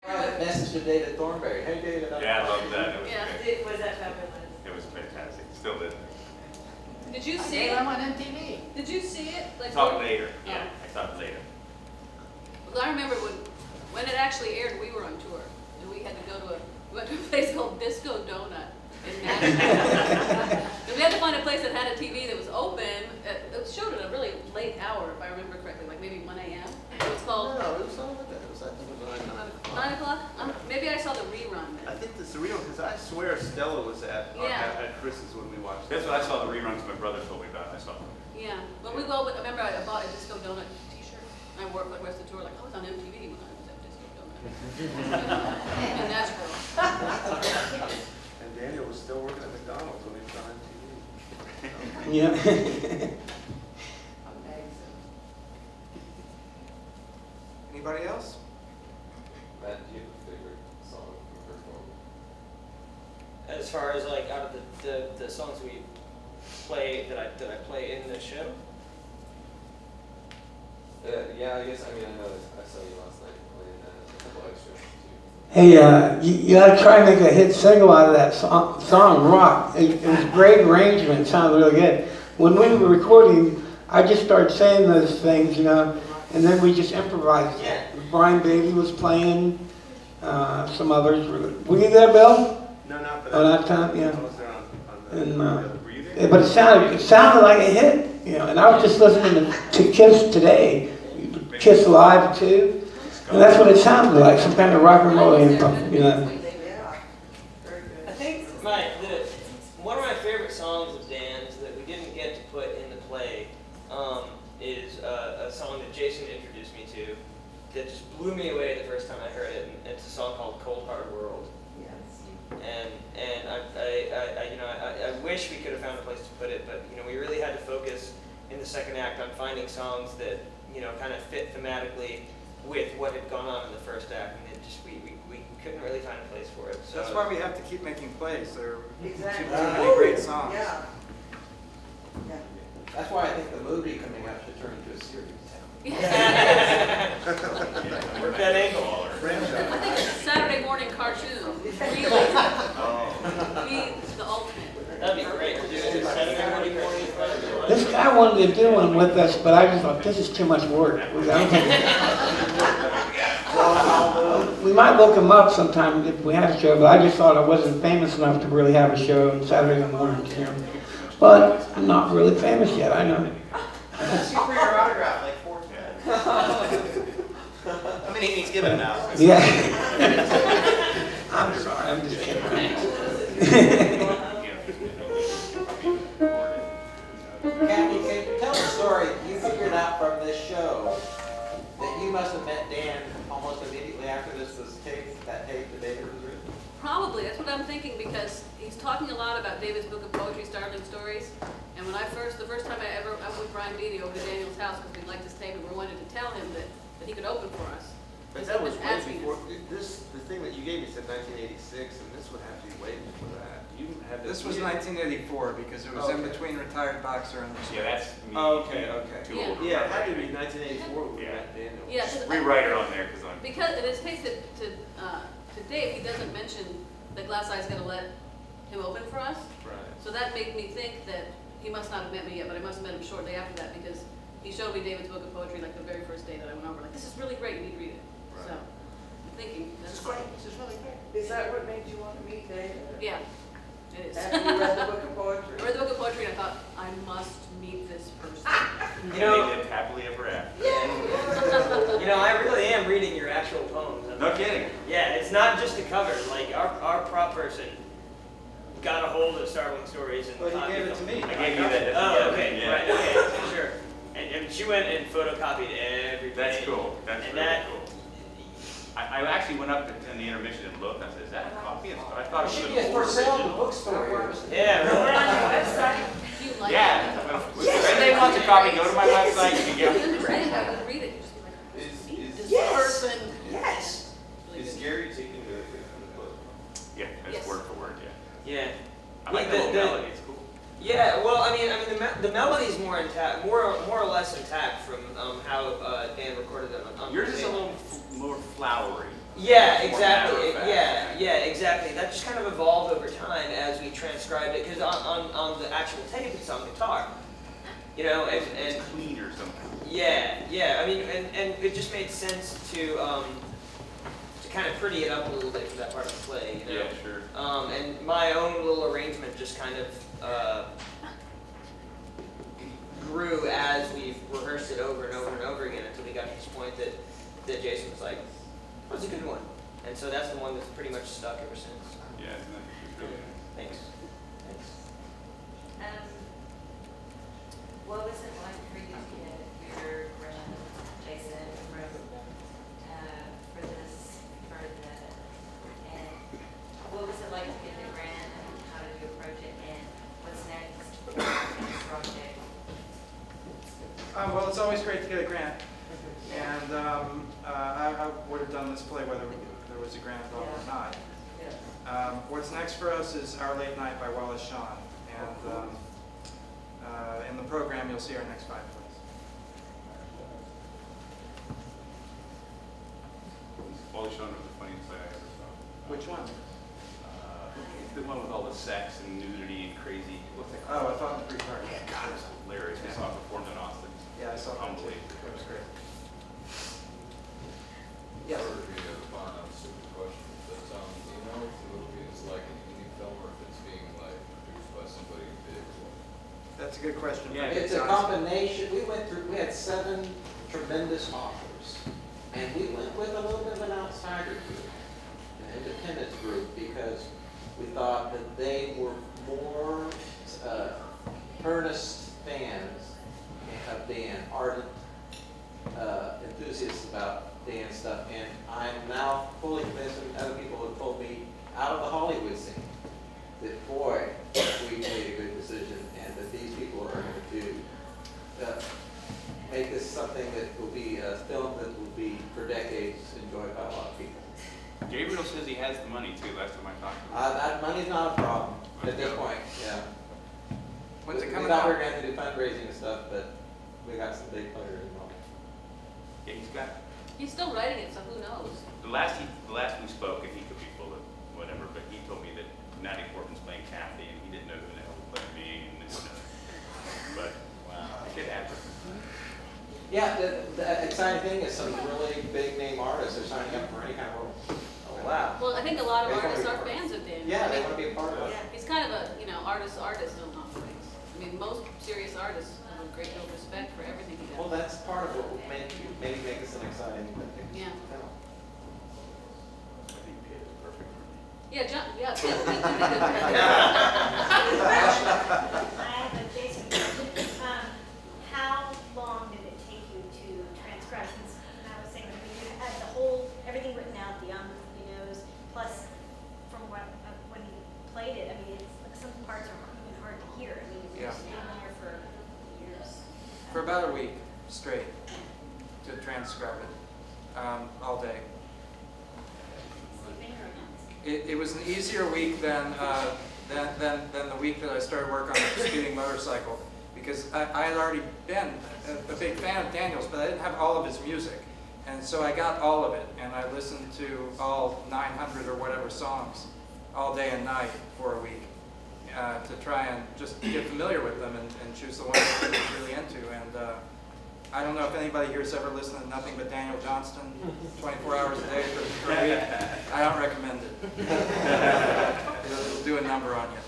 Message to David Thornbury. Hey, David. Yeah, I love that. It was great. Was that fabulous? It was fantastic. Still did. Did you see it? I'm on MTV. Did you see it? Like, Talk later. Yeah, I saw it later. Well, I remember when it actually aired, we were on tour, and we had to go to we went to a place called Disco Donut in Nashville. And we had to find a place that had a TV that was open. It showed at a really late hour, if I remember correctly, like maybe 1 a.m. It was called. No, it was on with that. It was, I think it was on 9 o'clock. 9 o'clock? Maybe I saw the rerun. I think this is the real, because I swear Stella was at Chris's when we watched it. That's what I saw the reruns my brother told me about. I saw them. Yeah. When we go, I remember I bought a Disco Donut t-shirt. I wore it for the rest of the tour, like I was on MTV when I was at Disco Donut. In Nashville. And Daniel was still working at McDonald's when he was on MTV. Yeah. Anybody else? Matt, do you have a favorite song from her? As far as like out of the songs we play that I play in the show. Yeah, I guess, I mean, I know that I saw you last night playing a couple extras too. Hey, you got to try and make a hit single out of that song Rock. It was a great arrangement. It sounded really good. When we were recording, I just started saying those things, you know, and then we just improvised. Yeah. Brian Bailey was playing, some others. Were you there, Bill? No, not for that. Oh, that time, yeah. I was there on the And, were you there? but it sounded like a hit, you know. And I was just listening to Kiss today, Kiss Live too, and that's what it sounded like, some kind of rock and roll anthem, you know. Yeah. Very good. I think one of my favorite songs of Dan's that we didn't get to put in the play is a song that Jason introduced me to that just blew me away the first time I heard it. And it's a song called "Cold Hard World." Yes. And I wish we could have found a place to put it, but you know we really had to focus in the second act on finding songs that you know kind of fit thematically with what had gone on in the first act, and it just we couldn't really find a place for it. So That's why we have to keep making plays. There are Exactly. too many great songs. Yeah. Yeah. That's why I think the movie coming up should turn into a series. Work that angle. I think it's a Saturday morning cartoon. Really, be the ultimate. That'd be great to do it Saturday morning. This guy wanted to do one with us, but I just thought, this is too much work. I don't think we might look him up sometime if we had a show, but I just thought I wasn't famous enough to really have a show on Saturday mornings, you know. But I'm not really famous yet, I know. Ask you for your autograph like 4 times. I mean, he's given it out. Yeah. I'm sorry, I'm just kidding. Kathy, tell the story. You figured out from this show that you must have met Dan almost immediately after this was taped, that tape that David was written. Probably, that's what I'm thinking, because he's talking a lot about David's book of poetry, Startling Stories. And when the first time I went with Brian Beatty over to Daniel's house because we liked his tape and we wanted to tell him that he could open for us. But that was way before, the thing that you gave me said 1986, and this would have to be way before that. You had This was 1984 because it was in between Retired Boxer and the Yeah, that's me. Okay. Too Yeah. old. Yeah, it had to be 1984 when we Yeah. met Daniel. Yeah, Just rewrite it on there because I'm. because in his case to Dave, he doesn't mention that Glass Eye's going to let him open for us. Right. So that made me think that he must not have met me yet, but I must have met him shortly after that because he showed me David's book of poetry like the very first day that I went over. Like, this is really great, you need to read it. Right. So I'm thinking, This that's is great. This is really great. Is that what made you want to meet David? yeah, it is. After you read the book of poetry? I read the book of poetry and I thought, I must meet this person. You know, They lived happily ever after. you know, I really am reading your actual poems. No kidding. Yeah, it's not just a cover. Like our prop person got a hold of Startling Stories and Well, he copied gave it them. to me. I gave you that. Oh, okay, Yeah. right, okay, sure. And she went and photocopied everything. That's cool. That's And really that- cool. I actually went up in the intermission and looked. I said, "Is that a copy?" And I thought it It should was be an for old sale in the original. bookstore. Yeah, We're on your website. Do you like Yeah. it? Well, if anybody wants a copy, go to my website. You can You get it. understand how you read it, you just be like, Is- this Yes. person. Yes. Really Is good. Gary taking the from the book? Yeah, it's Yes. word for word. Yeah. yeah. I like The- the whole the- melody. It's cool. Yeah, well, I mean, the melodies is more intact, more or less intact from how Dan recorded them on Yours is a tape. little more flowery. Yeah, More exactly. matter of fact. Yeah, exactly. That just kind of evolved over time as we transcribed it, because on the actual tape it's on guitar. You know, and It's cleaner somehow. yeah. I mean, and it just made sense to kind of pretty it up a little bit for that part of the play. You know? Yeah, sure. And my own little arrangement just kind of grew as we've rehearsed it over and over and over again until we got to this point that Jason was like, "That's a good one," and so that's the one that's pretty much stuck ever since. Yeah, it's really nice. Thanks. What was it like for you to get your grant, Jason, for what was it like to get the grant, and how did you approach it, and what's next for this project? Well, it's always great to get a grant, and I would have done this play whether there was a grant involved or not. What's next for us is Our Late Night by Wallace Shawn, and in the program you'll see our next 5 plays. Wally Shawn was the funniest play I ever saw. Which one? The one with all the sex and nudity and crazy. What's that called? Oh, I thought the Free Party. Yeah, God, it was hilarious. We saw it performed in Austin. Yeah, I saw that too. Unbelievable. It was great. Yes. Sorry to be a fun, stupid question, but do you know if the movie is like an indie film or if it's being like produced by somebody big? That's a good question. Yeah, It's a combination. We had 7 tremendous authors, and we went with a little bit of an outsider group, an independent group, because we thought that they were more earnest fans of Dan, ardent enthusiasts about Dan stuff, and I'm now fully convinced, and other people have told me out of the Hollywood scene, that boy, we made a good decision, and that these people are going to make this something that will be a film that will be for decades enjoyed by a lot of people. Gabriel says he has the money too. Last time I talked to him. That money's not a problem at this point, yeah. When's it We coming thought we out? were going to do fundraising and stuff, but we got some big players involved. Yeah, he's got. He's still writing it, so who knows? The last we spoke, and he could be full of whatever, but he told me that Natalie Portman's playing Kathy, and he didn't know who the hell was playing me, and but wow, it could happen. Yeah, the exciting thing is some really big name artists are signing up for any kind of role. Oh wow. Well, I think a lot of They wanna artists be are part of it. fans of Dan. Yeah, I they mean, want to be a part of it. he's kind of a, artist don't not things. I mean, most serious artists have a great deal of respect for everything he Well, does. that's part of what will maybe make this an exciting film. Yeah. I think Pitt is perfect for me. Yeah, John, yeah, Pitt would be good. I have a basic question. How long did it take you to transcribe? Since I was saying that you had the whole, everything written out, the knows, plus from when you played it, I mean, it's, some parts are even hard to hear. I mean, Yeah. it's been there for years. For about a week straight to transcribe it, all day. Sleeping or not? It was an easier week than the week that I started work on the Speeding Motorcycle, because I had already been a big fan of Daniel's, but I didn't have all of his music. And so I got all of it, and I listened to all 900 or whatever songs all day and night for a week to try and just get familiar with them and choose the ones that I was really into. And I don't know if anybody here has ever listened to nothing but Daniel Johnston 24 hours a day for a week. I don't recommend it. It'll do a number on you.